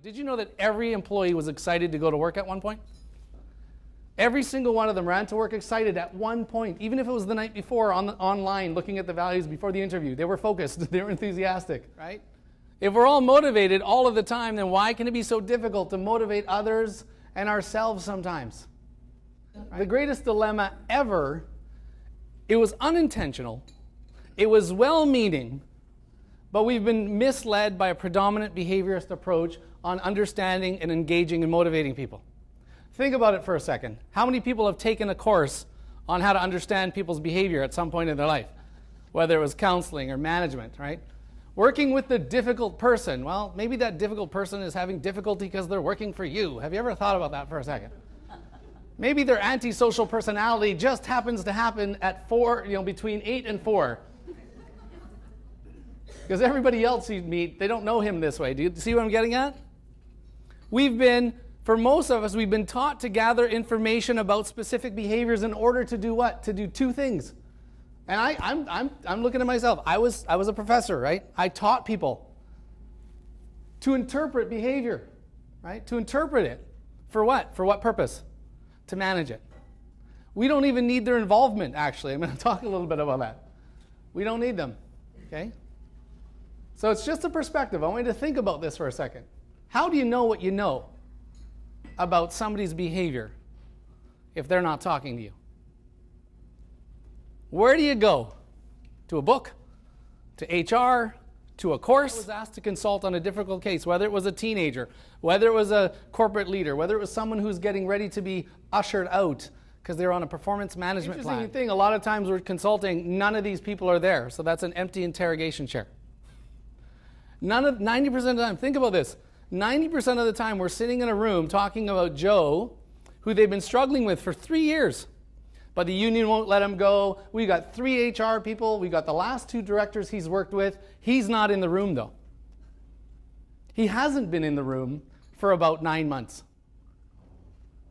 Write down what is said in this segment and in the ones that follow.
Did you know that every employee was excited to go to work at one point? Every single one of them ran to work excited at one point, even if it was the night before online looking at the values before the interview. They were focused, they were enthusiastic, right? If we're all motivated all of the time, then why can it be so difficult to motivate others and ourselves sometimes? Right? The greatest dilemma ever, it was unintentional, it was well-meaning, but we've been misled by a predominant behaviorist approach on understanding and engaging and motivating people. Think about it for a second. How many people have taken a course on how to understand people's behavior at some point in their life? Whether it was counseling or management, right? Working with the difficult person. Well, maybe that difficult person is having difficulty because they're working for you. Have you ever thought about that for a second? Maybe their antisocial personality just happens to happen at between 8 and 4. Because everybody else you meet, they don't know him this way. Do you see what I'm getting at? For most of us, we've been taught to gather information about specific behaviors in order to do what? To do two things. And I'm looking at myself. I was a professor, right? I taught people to interpret behavior, right? To interpret it. For what? For what purpose? To manage it. We don't even need their involvement, actually. I'm going to talk a little bit about that. We don't need them, okay? So it's just a perspective. I want you to think about this for a second. How do you know what you know about somebody's behavior if they're not talking to you? Where do you go? To a book? To HR? To a course? I was asked to consult on a difficult case, whether it was a teenager, whether it was a corporate leader, whether it was someone who's getting ready to be ushered out because they're on a performance management plan. Interesting thing, a lot of times we're consulting, none of these people are there, so that's an empty interrogation chair. 90% of the time, think about this, 90% of the time we're sitting in a room talking about Joe, who they've been struggling with for 3 years. But the union won't let him go. We got 3 HR people. We got the last 2 directors he's worked with. He's not in the room, though. He hasn't been in the room for about 9 months.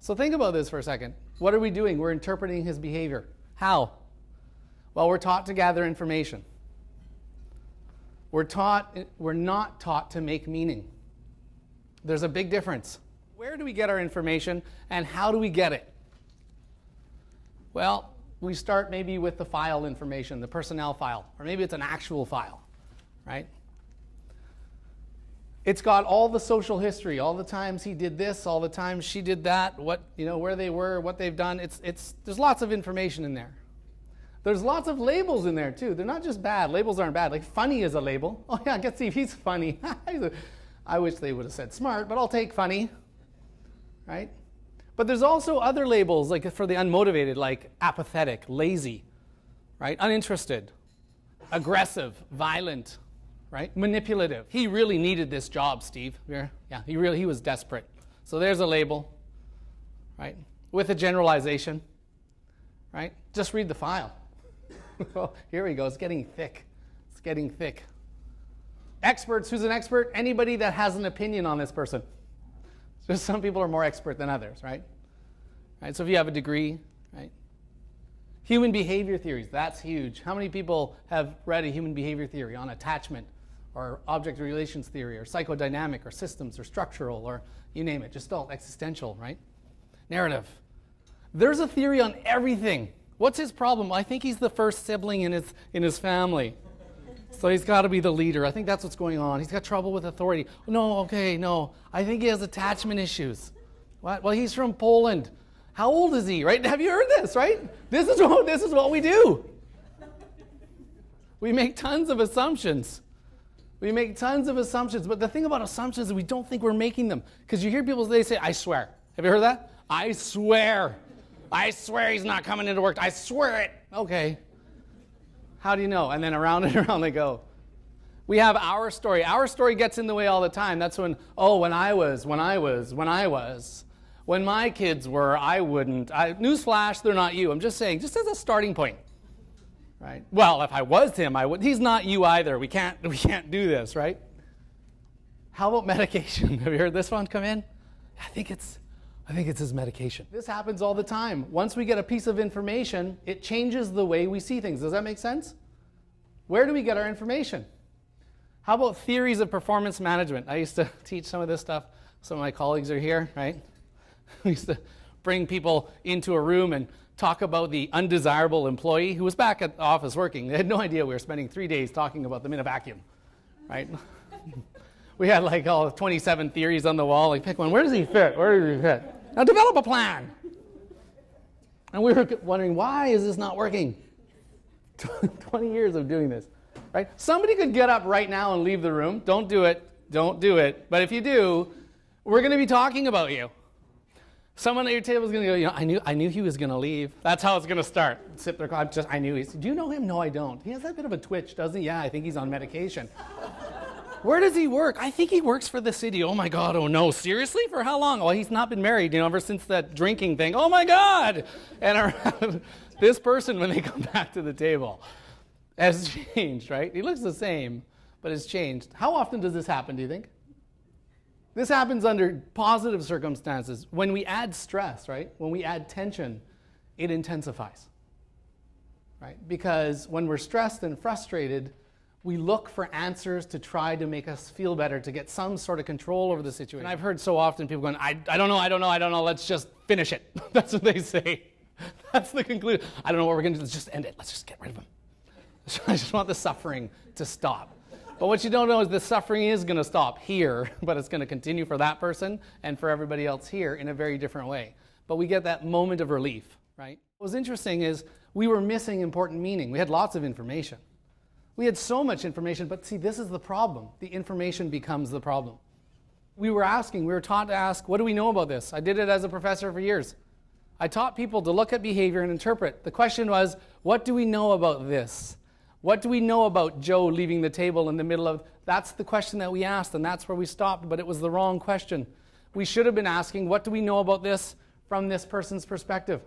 So think about this for a second. What are we doing? We're interpreting his behavior. How? Well, we're taught to gather information. We're not taught to make meaning. There's a big difference. Where do we get our information and how do we get it? Well, we start maybe with the file information, the personnel file, or maybe it's an actual file, right? It's got all the social history, all the times he did this, all the times she did that, where they were, what they've done. There's lots of information in there. There's lots of labels in there too. They're not just bad. Labels aren't bad. Like funny is a label. Oh yeah, get Steve, he's funny. I wish they would have said smart, but I'll take funny, right? But there's also other labels, like for the unmotivated, like apathetic, lazy, right? Uninterested, aggressive, violent, right? Manipulative. He really needed this job, Steve. Yeah, he was desperate. So there's a label, right? With a generalization, right? Just read the file. Well, here we go. It's getting thick. It's getting thick. Experts. Who's an expert? Anybody that has an opinion on this person. Just some people are more expert than others, right? Right? So if you have a degree, right? Human behavior theories. That's huge. How many people have read a human behavior theory on attachment or object relations theory or psychodynamic or systems or structural or you name it, gestalt, existential, right? Narrative. There's a theory on everything. What's his problem? I think he's the first sibling in his family. So he's got to be the leader. I think that's what's going on. He's got trouble with authority. No, okay, no. I think he has attachment issues. What? Well, he's from Poland. How old is he, right? Have you heard this, right? This is what we do. We make tons of assumptions. We make tons of assumptions. But the thing about assumptions is we don't think we're making them. Because you hear people, they say, I swear. Have you heard that? I swear. I swear he's not coming into work. I swear it. Okay. How do you know? And then around and around they go. We have our story. Our story gets in the way all the time. That's when my kids were, I wouldn't. Newsflash, they're not you. I'm just saying, just as a starting point. Right? Well, if I was him, I would. He's not you either. We can't do this, right? How about medication? Have you heard this one come in? I think it's his medication. This happens all the time. Once we get a piece of information, it changes the way we see things. Does that make sense? Where do we get our information? How about theories of performance management? I used to teach some of this stuff. Some of my colleagues are here, right? We used to bring people into a room and talk about the undesirable employee who was back at the office working. They had no idea we were spending 3 days talking about them in a vacuum, right? We had like all 27 theories on the wall. Like, pick one. Where does he fit? Where does he fit? Now develop a plan. And we were wondering, why is this not working? 20 years of doing this, right? Somebody could get up right now and leave the room. Don't do it. Don't do it. But if you do, we're going to be talking about you. Someone at your table is going to go, I knew he was going to leave. That's how it's going to start. Sip their coffee. I knew do you know him? No, I don't. He has that bit of a twitch, doesn't he? Yeah, I think he's on medication. Where does he work? I think he works for the city. Oh my God, oh no, seriously? For how long? Well, he's not been married, ever since that drinking thing. Oh my God! And this person, when they come back to the table, has changed, right? He looks the same, but has changed. How often does this happen, do you think? This happens under positive circumstances. When we add stress, right? When we add tension, it intensifies, right? Because when we're stressed and frustrated, we look for answers to try to make us feel better, to get some sort of control over the situation. And I've heard so often people going, I don't know, let's just finish it. That's what they say. That's the conclusion. I don't know what we're going to do, let's just end it. Let's just get rid of him. I just want the suffering to stop. But what you don't know is the suffering is going to stop here, but it's going to continue for that person and for everybody else here in a very different way. But we get that moment of relief, right? What was interesting is we were missing important meaning. We had lots of information. We had so much information, but see, this is the problem. The information becomes the problem. We were taught to ask, what do we know about this? I did it as a professor for years. I taught people to look at behavior and interpret. The question was, what do we know about this? What do we know about Joe leaving the table in the middle of... That's the question that we asked, and that's where we stopped, but it was the wrong question. We should have been asking, what do we know about this from this person's perspective?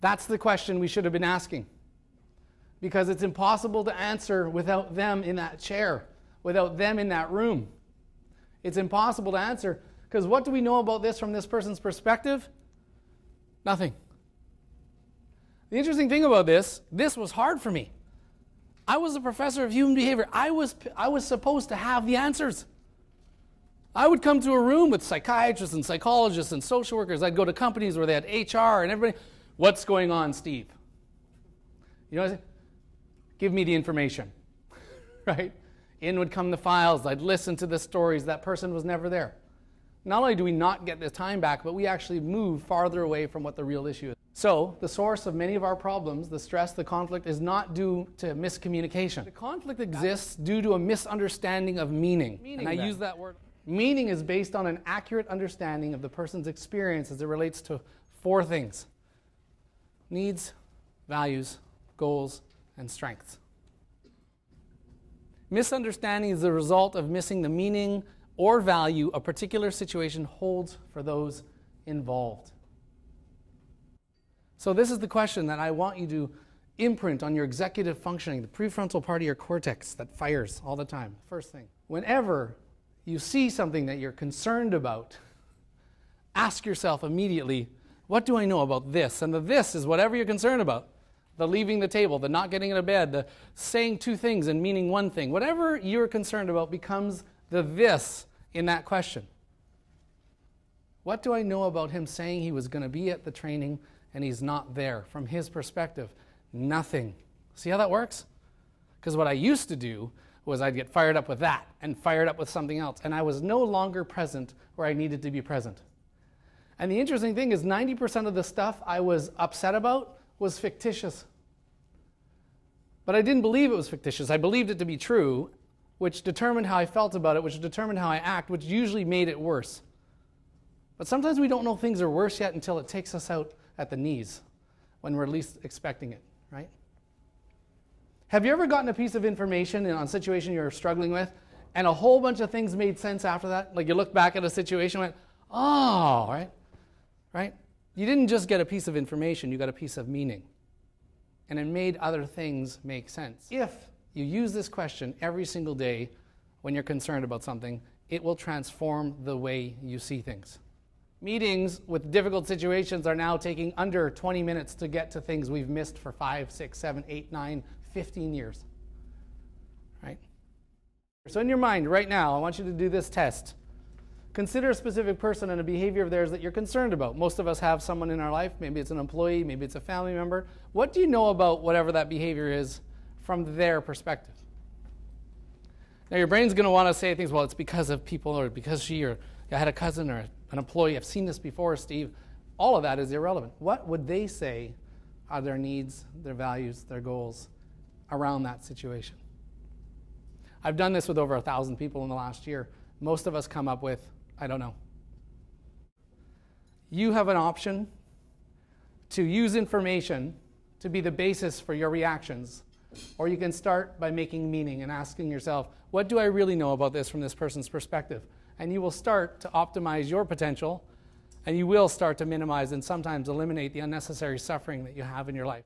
That's the question we should have been asking. Because it's impossible to answer without them in that chair, without them in that room. It's impossible to answer, because what do we know about this from this person's perspective? Nothing. The interesting thing about this was hard for me. I was a professor of human behavior. I was supposed to have the answers. I would come to a room with psychiatrists and psychologists and social workers. I'd go to companies where they had HR and everybody. What's going on, Steve? You know what I'm saying? Give me the information, right? In would come the files. I'd listen to the stories. That person was never there. Not only do we not get the time back, but we actually move farther away from what the real issue is. So the source of many of our problems, the stress, the conflict, is not due to miscommunication. The conflict exists due to a misunderstanding of meaning. And I use that word. Meaning is based on an accurate understanding of the person's experience as it relates to 4 things: needs, values, goals, and strengths. Misunderstanding is the result of missing the meaning or value a particular situation holds for those involved. So this is the question that I want you to imprint on your executive functioning, the prefrontal part of your cortex that fires all the time. First thing, whenever you see something that you're concerned about, ask yourself immediately, what do I know about this? And the this is whatever you're concerned about. The leaving the table, the not getting into bed, the saying 2 things and meaning 1 thing. Whatever you're concerned about becomes the this in that question. What do I know about him saying he was going to be at the training and he's not there? From his perspective, nothing. See how that works? Because what I used to do was I'd get fired up with that and fired up with something else, and I was no longer present where I needed to be present. And the interesting thing is 90% of the stuff I was upset about was fictitious. But I didn't believe it was fictitious. I believed it to be true, which determined how I felt about it, which determined how I act, which usually made it worse. But sometimes we don't know things are worse yet until it takes us out at the knees when we're least expecting it, right? Have you ever gotten a piece of information on a situation you're struggling with and a whole bunch of things made sense after that? Like you look back at a situation and went, oh, right? You didn't just get a piece of information, you got a piece of meaning. And it made other things make sense. If you use this question every single day when you're concerned about something, it will transform the way you see things. Meetings with difficult situations are now taking under 20 minutes to get to things we've missed for 5, 6, 7, 8, 9, 15 years. So in your mind right now, I want you to do this test. Consider a specific person and a behavior of theirs that you're concerned about. Most of us have someone in our life. Maybe it's an employee, maybe it's a family member. What do you know about whatever that behavior is from their perspective? Now your brain's going to want to say things, well, it's because of people, or because she, or I had a cousin or an employee. I've seen this before, Steve. All of that is irrelevant. What would they say are their needs, their values, their goals around that situation? I've done this with over 1,000 people in the last year. Most of us come up with, I don't know. You have an option to use information to be the basis for your reactions, or you can start by making meaning and asking yourself, what do I really know about this from this person's perspective? And you will start to optimize your potential, and you will start to minimize and sometimes eliminate the unnecessary suffering that you have in your life.